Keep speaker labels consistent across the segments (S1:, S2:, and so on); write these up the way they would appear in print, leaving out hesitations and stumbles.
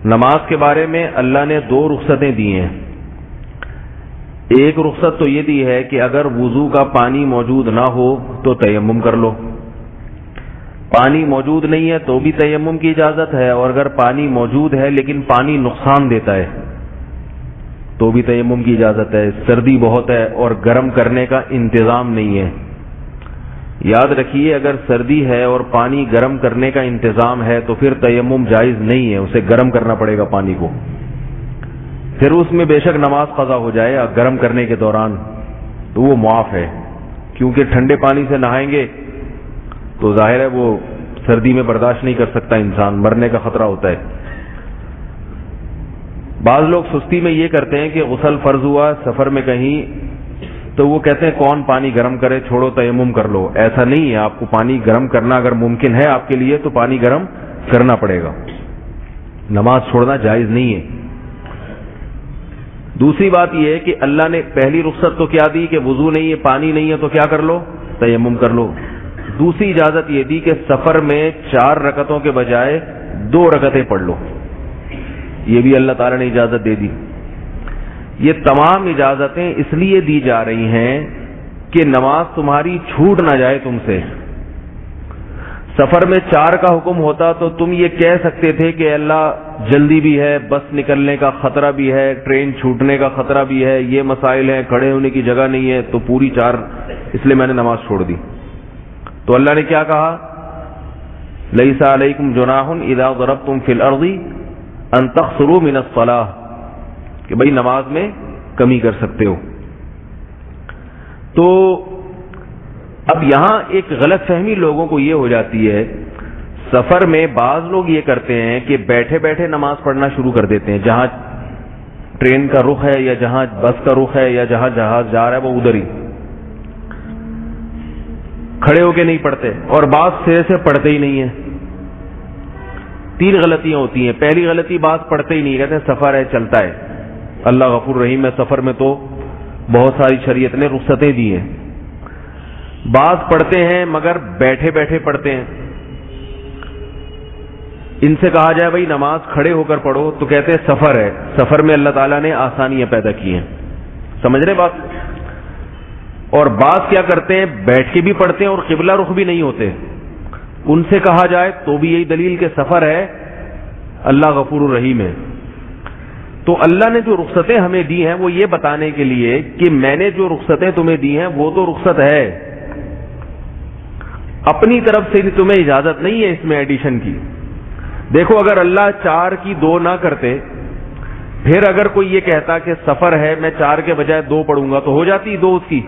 S1: نماز کے بارے میں اللہ نے دو رخصتیں دی ہیں. ایک رخصت تو یہ دی ہے کہ اگر وضو کا پانی موجود نہ ہو تو تیمم کر لو. پانی موجود نہیں ہے تو بھی تیمم کی اجازت ہے, اور اگر پانی موجود ہے لیکن پانی نقصان دیتا ہے تو بھی تیمم کی اجازت ہے. سردی بہت ہے اور گرم کرنے کا انتظام نہیں ہے. یاد رکھیے, اگر سردی ہے اور پانی گرم کرنے کا انتظام ہے تو پھر تیمم جائز نہیں ہے, اسے گرم کرنا پڑے گا پانی کو. پھر اس میں بے شک نماز قضا ہو جائے گرم کرنے کے دوران تو وہ معاف ہے, کیونکہ ٹھنڈے پانی سے نہائیں گے تو ظاہر ہے وہ سردی میں برداشت نہیں کر سکتا انسان, مرنے کا خطرہ ہوتا ہے. بعض لوگ سستی میں یہ کرتے ہیں کہ غسل فرض ہوا سفر میں کہیں تو وہ کہتے ہیں کون پانی گرم کرے, چھوڑو تیمم کر لو. ایسا نہیں ہے, آپ کو پانی گرم کرنا اگر ممکن ہے آپ کے لیے تو پانی گرم کرنا پڑے گا, نماز چھوڑنا جائز نہیں ہے. دوسری بات یہ ہے کہ اللہ نے پہلی رخصت تو کیا دی کہ وضو نہیں ہے, پانی نہیں ہے تو کیا کر لو, تیمم کر لو. دوسری اجازت یہ دی کہ سفر میں 4 رکعتوں کے بجائے 2 رکعتیں پڑھ لو. یہ بھی اللہ تعالی نے اجازت دے دی. یہ تمام اجازتیں اس لیے دی جا رہی ہیں کہ نماز تمہاری چھوٹ نہ جائے تم سے. سفر میں 4 کا حکم ہوتا تو تم یہ کہہ سکتے تھے کہ اللہ جلدی بھی ہے, بس نکلنے کا خطرہ بھی ہے, ٹرین چھوٹنے کا خطرہ بھی ہے, یہ مسائل ہیں, کھڑے ہونے کی جگہ نہیں ہے, تو پوری 4 اس لیے میں نے نماز چھوڑ دی. تو اللہ نے کیا کہا, لیس علیکم جناح اذا ضربتم فی الارض ان تقصروا من الصلاۃ, کہ بھائی نماز میں کمی کر سکتے ہو. تو اب یہاں ایک غلط فہمی لوگوں کو یہ ہو جاتی ہے, سفر میں بعض لوگ یہ کرتے ہیں کہ بیٹھے بیٹھے نماز پڑھنا شروع کر دیتے ہیں, جہاں ٹرین کا رخ ہے یا جہاں بس کا رخ ہے یا جہاں جہاز جا رہا ہے وہ ادھر ہی کھڑے ہو کے نہیں پڑھتے, اور بعض سرے سے پڑھتے ہی نہیں ہیں. 3 غلطیاں ہوتی ہیں. پہلی غلطی, بعض پڑھتے ہی نہیں, کہتے ہیں سفر ہے چلتا ہے, اللہ غفور رحیم ہے, سفر میں تو بہت ساری شریعت نے رخصتیں دی ہیں. بعض پڑھتے ہیں مگر بیٹھے بیٹھے پڑھتے ہیں. ان سے کہا جائے بھائی نماز کھڑے ہو کر پڑھو تو کہتے ہیں سفر ہے, سفر میں اللہ تعالیٰ نے آسانیاں پیدا کی ہیں. سمجھ رہے بات؟ اور بعض کیا کرتے ہیں, بیٹھ کے بھی پڑھتے ہیں اور قبلہ رخ بھی نہیں ہوتے. ان سے کہا جائے تو بھی یہی دلیل کہ سفر ہے, اللہ غفور الرحیم ہے. تو اللہ نے جو رخصتیں ہمیں دی ہیں وہ یہ بتانے کے لیے کہ میں نے جو رخصتیں تمہیں دی ہیں وہ تو رخصت ہے, اپنی طرف سے بھی تمہیں اجازت نہیں ہے اس میں ایڈیشن کی. دیکھو اگر اللہ 4 کی 2 نہ کرتے, پھر اگر کوئی یہ کہتا کہ سفر ہے میں 4 کے بجائے 2 پڑھوں گا تو ہو جاتی 2 اس کی.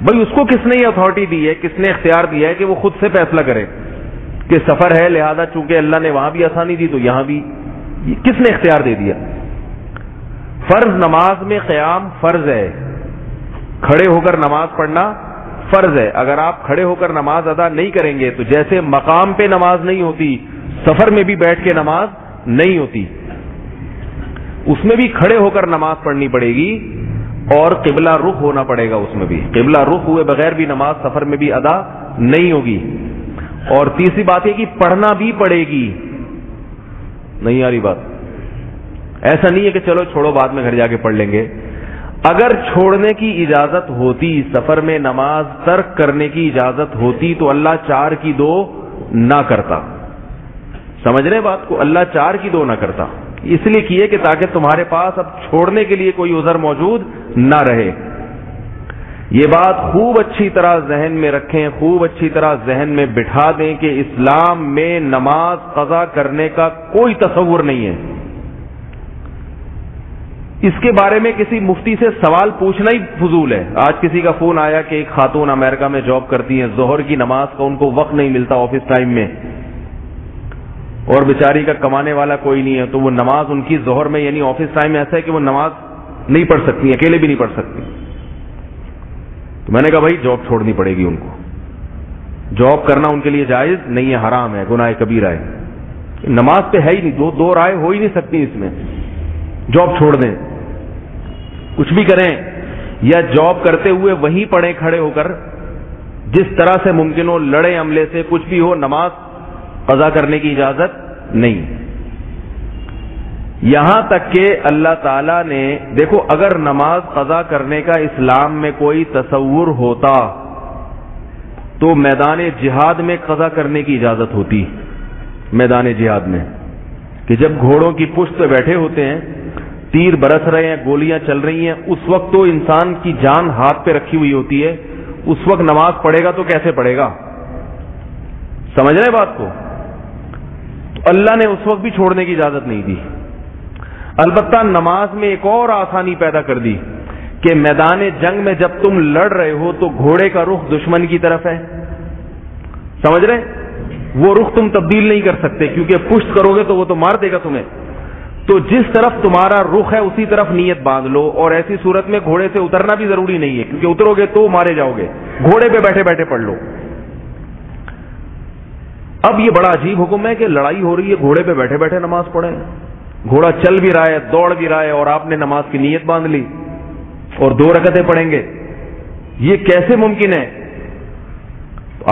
S1: بھائی اس کو کس نے یہ اتھارٹی دی ہے, کس نے اختیار دیا ہے کہ وہ خود سے فیصلہ کرے کہ سفر ہے لہذا چونکہ اللہ نے وہاں بھی آسانی دی تو یہاں بھی, کس نے اختیار دے دیا؟ فرض نماز میں قیام فرض ہے, کھڑے ہو کر نماز پڑھنا فرض ہے. اگر آپ کھڑے ہو کر نماز ادا نہیں کریں گے تو جیسے مقام پہ نماز نہیں ہوتی, سفر میں بھی بیٹھ کے نماز نہیں ہوتی, اس میں بھی کھڑے ہو کر نماز پڑھنی پڑے گی اور قبلہ رخ ہونا پڑے گا. اس میں بھی قبلہ رخ ہوئے بغیر بھی نماز سفر میں بھی ادا نہیں ہوگی. اور تیسری بات ہے کہ پڑھنا بھی پڑے گی. نہیں آ رہی بات؟ ایسا نہیں ہے کہ چلو چھوڑو بعد میں گھر جا کے پڑھ لیں گے. اگر چھوڑنے کی اجازت ہوتی, سفر میں نماز ترک کرنے کی اجازت ہوتی تو اللہ 4 کی 2 نہ کرتا. سمجھ رہے بات کو؟ اللہ 4 کی 2 نہ کرتا, اس لیے کیے کہ تاکہ تمہارے پاس اب چھوڑنے کے لیے کوئی عذر موجود نہ رہے. یہ بات خوب اچھی طرح ذہن میں رکھیں, خوب اچھی طرح ذہن میں بٹھا دیں کہ اسلام میں نماز قضا کرنے کا کوئی تصور نہیں ہے. اس کے بارے میں کسی مفتی سے سوال پوچھنا ہی فضول ہے. آج کسی کا فون آیا کہ ایک خاتون امریکہ میں جاب کرتی ہیں, ظہر کی نماز کا ان کو وقت نہیں ملتا آفس ٹائم میں, اور بیچاری کا کمانے والا کوئی نہیں ہے, تو وہ نماز ان کی ظہر میں یعنی آفس ٹائم میں ایسا ہے کہ وہ نماز نہیں پڑھ سکتی, اکیلے بھی نہیں پڑھ سکتی. تو میں نے کہا بھائی جاب چھوڑنی پڑے گی ان کو, جاب کرنا ان کے لیے جائز نہیں ہے, حرام ہے, گناہ کبیرہ ہے. نماز پہ ہے ہی نہیں, دو رائے ہو ہی نہیں سکتی اس میں. جاب چھوڑ دیں, کچھ بھی کریں, یا جاب کرتے ہوئے وہیں پڑھیں کھڑے ہو کر, جس طرح سے ممکن ہو, لڑے عملے سے, کچھ بھی ہو, نماز قضا کرنے کی اجازت نہیں. یہاں تک کہ اللہ تعالیٰ نے دیکھو اگر نماز قضا کرنے کا اسلام میں کوئی تصور ہوتا تو میدان جہاد میں قضا کرنے کی اجازت ہوتی. میدان جہاد میں کہ جب گھوڑوں کی پشت پہ بیٹھے ہوتے ہیں, تیر برس رہے ہیں, گولیاں چل رہی ہیں, اس وقت تو انسان کی جان ہاتھ پہ رکھی ہوئی ہوتی ہے, اس وقت نماز پڑھے گا تو کیسے پڑھے گا؟ سمجھ رہے بات کو؟ تو اللہ نے اس وقت بھی چھوڑنے کی اجازت نہیں دی. البتہ نماز میں ایک اور آسانی پیدا کر دی کہ میدان جنگ میں جب تم لڑ رہے ہو تو گھوڑے کا رخ دشمن کی طرف ہے, سمجھ رہے؟ وہ رخ تم تبدیل نہیں کر سکتے کیونکہ پشت کرو گے تو وہ تو مار دے گا تمہیں. تو جس طرف تمہارا رخ ہے اسی طرف نیت باندھ لو, اور ایسی صورت میں گھوڑے سے اترنا بھی ضروری نہیں ہے کیونکہ اترو گے تو مارے جاؤ گے, گھوڑے پہ بیٹھے بیٹھے پڑھ لو. اب یہ بڑا عجیب حکم ہے کہ لڑائی ہو رہی ہے, گھوڑے پہ بیٹھے بیٹھے نماز پڑھیں. گھوڑا چل بھی رہا ہے, دوڑ بھی رہا ہے, اور آپ نے نماز کی نیت باندھ لی اور 2 رکعتیں پڑھیں گے, یہ کیسے ممکن ہے؟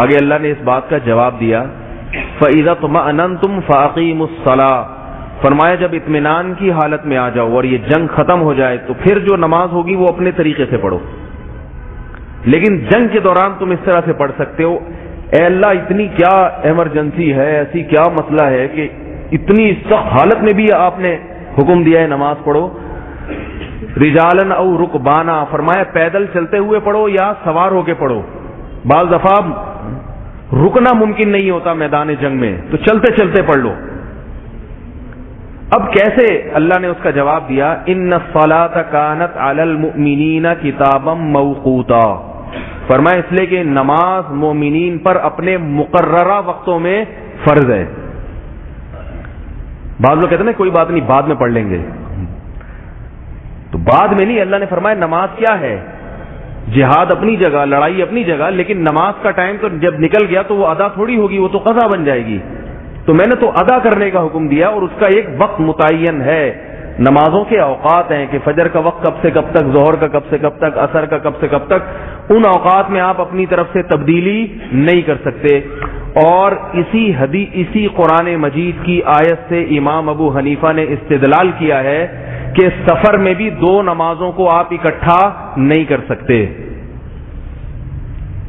S1: آگے اللہ نے اس بات کا جواب دیا, فَإِذَا اطْمَأْنَنْتُمْ فَأَقِيمُوا الصَّلَاةَ, فرمایا جب اطمینان کی حالت میں آ جاؤ اور یہ جنگ ختم ہو جائے تو پھر جو نماز ہوگی وہ اپنے طریقے سے پڑھو. لیکن جنگ کے دوران تم اس طرح سے پڑھ سکتے ہو, اے اللہ اتنی کیا ایمرجنسی ہے, ایسی کیا مسئلہ ہے کہ اتنی سخت حالت میں بھی آپ نے حکم دیا ہے نماز پڑھو. رجالن او رکبانا, فرمایا پیدل چلتے ہوئے پڑھو یا سوار ہو کے پڑھو. بعض دفعہ رکنا ممکن نہیں ہوتا میدان جنگ میں, تو چلتے چلتے پڑھ لو. اب کیسے؟ اللہ نے اس کا جواب دیا, ان الصلاۃ کانت علی المؤمنین کتابا موقوتا, فرمایا اس لیے کہ نماز مومنین پر اپنے مقررہ وقتوں میں فرض ہے. بعض لوگ کہتے ہیں کوئی بات نہیں بعد میں پڑھ لیں گے, تو بعد میں نہیں, اللہ نے فرمایا نماز کیا ہے, جہاد اپنی جگہ, لڑائی اپنی جگہ, لیکن نماز کا ٹائم تو جب نکل گیا تو وہ ادا تھوڑی ہوگی, وہ تو قضا بن جائے گی. تو میں نے تو ادا کرنے کا حکم دیا اور اس کا ایک وقت متعین ہے. نمازوں کے اوقات ہیں کہ فجر کا وقت کب سے کب تک, ظہر کا کب سے کب تک, عصر کا کب سے کب تک. ان اوقات میں آپ اپنی طرف سے تبدیلی نہیں کر سکتے. اور اسی قرآن مجید کی آیت سے امام ابو حنیفہ نے استدلال کیا ہے کہ سفر میں بھی 2 نمازوں کو آپ اکٹھا نہیں کر سکتے,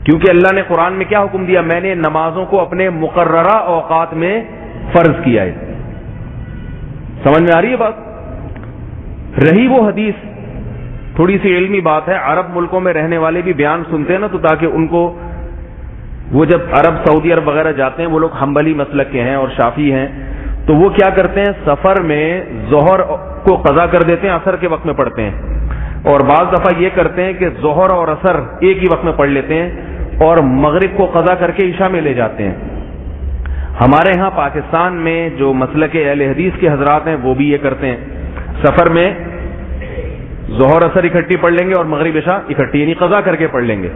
S1: کیونکہ اللہ نے قرآن میں کیا حکم دیا, میں نے نمازوں کو اپنے مقررہ اوقات میں فرض کیا ہے. سمجھ میں آ رہی ہے بات؟ رہی وہ حدیث, تھوڑی سی علمی بات ہے, عرب ملکوں میں رہنے والے بھی بیان سنتے ہیں نا, تو تاکہ ان کو, وہ جب عرب سعودی عرب وغیرہ جاتے ہیں, وہ لوگ حنبلی مسلک کے ہیں اور شافعی ہیں, تو وہ کیا کرتے ہیں, سفر میں ظہر کو قضا کر دیتے ہیں, عصر کے وقت میں پڑھتے ہیں. اور بعض دفعہ یہ کرتے ہیں کہ ظہر اور عصر ایک ہی وقت میں پڑھ لیتے ہیں اور مغرب کو قضا کر کے عشاء میں لے جاتے ہیں. ہمارے ہاں پاکستان میں جو مسلک اہل حدیث کے حضرات ہیں وہ بھی یہ کرتے ہیں, سفر میں ظہر عصر اکٹھی پڑھ لیں گے اور مغرب عشاء اکٹھی, یعنی قضا کر کے پڑھ لیں گے.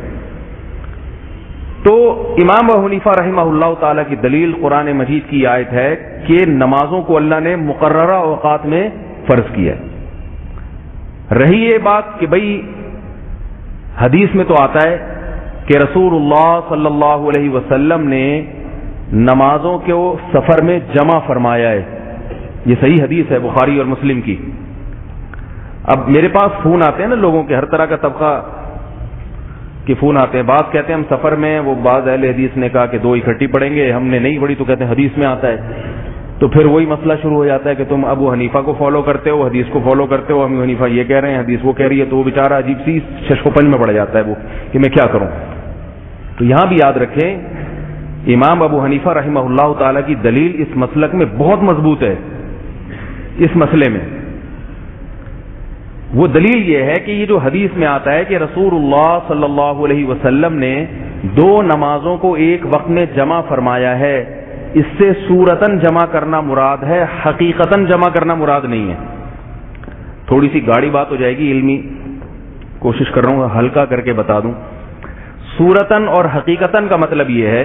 S1: تو امام ابو حنیفہ رحمہ اللہ تعالی کی دلیل قرآن مجید کی آیت ہے کہ نمازوں کو اللہ نے مقررہ اوقات میں فرض کیا ہے. رہی یہ بات کہ بھئی حدیث میں تو آتا ہے کہ رسول اللہ صلی اللہ علیہ وسلم نے نمازوں کو سفر میں جمع فرمایا ہے, یہ صحیح حدیث ہے بخاری اور مسلم کی. اب میرے پاس فون آتے ہیں نا لوگوں کے, ہر طرح کا طبقہ کے فون آتے ہیں. بعض کہتے ہیں ہم سفر میں, وہ بعض اہل حدیث نے کہا کہ 2 اکٹھی پڑھیں گے, ہم نے نہیں پڑھی تو کہتے ہیں حدیث میں آتا ہے. تو پھر وہی مسئلہ شروع ہو جاتا ہے کہ تم ابو حنیفہ کو فالو کرتے ہو, حدیث کو فالو کرتے ہو, ابو حنیفہ یہ کہہ رہے ہیں, حدیث وہ کہہ رہی ہے, تو وہ بیچارہ عجیب سی شش و پنج میں پڑ جاتا ہے وہ کہ میں کیا کروں. تو یہاں بھی یاد رکھیں, امام ابو حنیفہ رحمہ اللہ تعالی کی دلیل اس مسلک میں بہت مضبوط ہے. اس مسئلے میں وہ دلیل یہ ہے کہ یہ جو حدیث میں آتا ہے کہ رسول اللہ صلی اللہ علیہ وسلم نے 2 نمازوں کو ایک وقت میں جمع فرمایا ہے, اس سے صورتاً جمع کرنا مراد ہے, حقیقتاً جمع کرنا مراد نہیں ہے. تھوڑی سی گاڑی بات ہو جائے گی, علمی کوشش کر رہا ہوں ہلکا کر کے بتا دوں. صورتاً اور حقیقتاً کا مطلب یہ ہے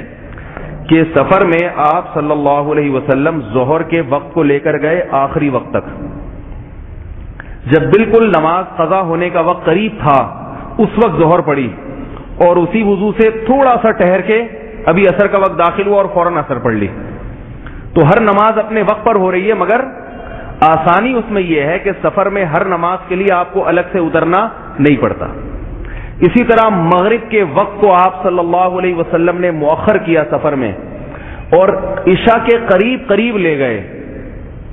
S1: کہ سفر میں آپ صلی اللہ علیہ وسلم ظہر کے وقت کو لے کر گئے آخری وقت تک. جب بالکل نماز قضا ہونے کا وقت قریب تھا اس وقت ظہر پڑی, اور اسی وضو سے تھوڑا سا ٹھہر کے ابھی عصر کا وقت داخل ہوا اور فوراً عصر پڑھ لی. تو ہر نماز اپنے وقت پر ہو رہی ہے, مگر آسانی اس میں یہ ہے کہ سفر میں ہر نماز کے لیے آپ کو الگ سے اترنا نہیں پڑتا. اسی طرح مغرب کے وقت کو آپ صلی اللہ علیہ وسلم نے مؤخر کیا سفر میں، اور عشاء کے قریب قریب لے گئے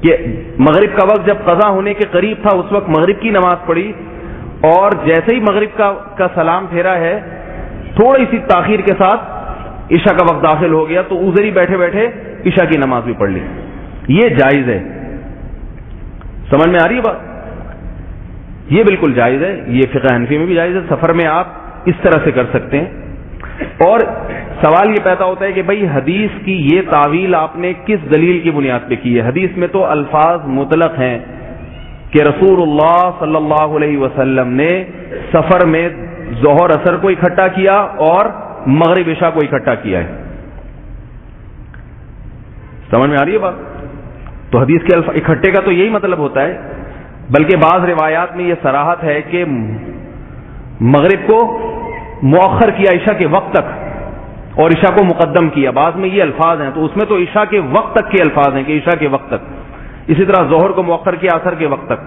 S1: کہ مغرب کا وقت جب قضا ہونے کے قریب تھا اس وقت مغرب کی نماز پڑھی، اور جیسے ہی مغرب کا سلام پھیرا ہے تھوڑی سی تاخیر کے ساتھ عشاء کا وقت داخل ہو گیا، تو ادھر ہی بیٹھے بیٹھے عشاء کی نماز بھی پڑھ لی. یہ جائز ہے. سمجھ میں آ رہی ہے بات؟ یہ بالکل جائز ہے. یہ فقہ حنفی میں بھی جائز ہے. سفر میں آپ اس طرح سے کر سکتے ہیں. اور سوال یہ پیدا ہوتا ہے کہ بھئی حدیث کی یہ تعویل آپ نے کس دلیل کی بنیاد پہ کی ہے؟ حدیث میں تو الفاظ مطلق ہیں کہ رسول اللہ صلی اللہ علیہ وسلم نے سفر میں ظہر اثر کو اکٹھا کیا اور مغرب عشاء کو اکٹھا کیا ہے. سمجھ میں آ رہی ہے بات؟ تو حدیث کے اکٹھے کا تو یہی مطلب ہوتا ہے. بلکہ بعض روایات میں یہ صراحت ہے کہ مغرب کو مؤخر کیا عشاء کے وقت تک اور عشاء کو مقدم کیا. بعض میں یہ الفاظ ہیں، تو اس میں تو عشاء کے وقت تک کے الفاظ ہیں کہ عشاء کے وقت تک. اسی طرح ظہر کو مؤخر کیا عصر کے وقت تک.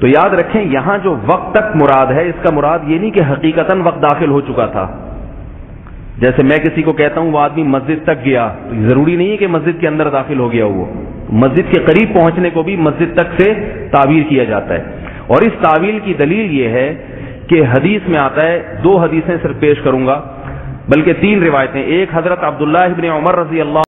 S1: تو یاد رکھیں یہاں جو وقت تک مراد ہے اس کا مراد یہ نہیں کہ حقیقتاً وقت داخل ہو چکا تھا. جیسے میں کسی کو کہتا ہوں وہ آدمی مسجد تک گیا، تو ضروری نہیں ہے کہ مسجد کے اندر داخل ہو گیا. وہ مسجد کے قریب پہنچنے کو بھی مسجد تک سے تعبیر کیا جاتا ہے. اور اس تعویل کی دلیل یہ ہے کہ حدیث میں آتا ہے، 2 حدیثیں صرف پیش کروں گا بلکہ 3 روایتیں. ایک حضرت عبداللہ ابن عمر رضی اللہ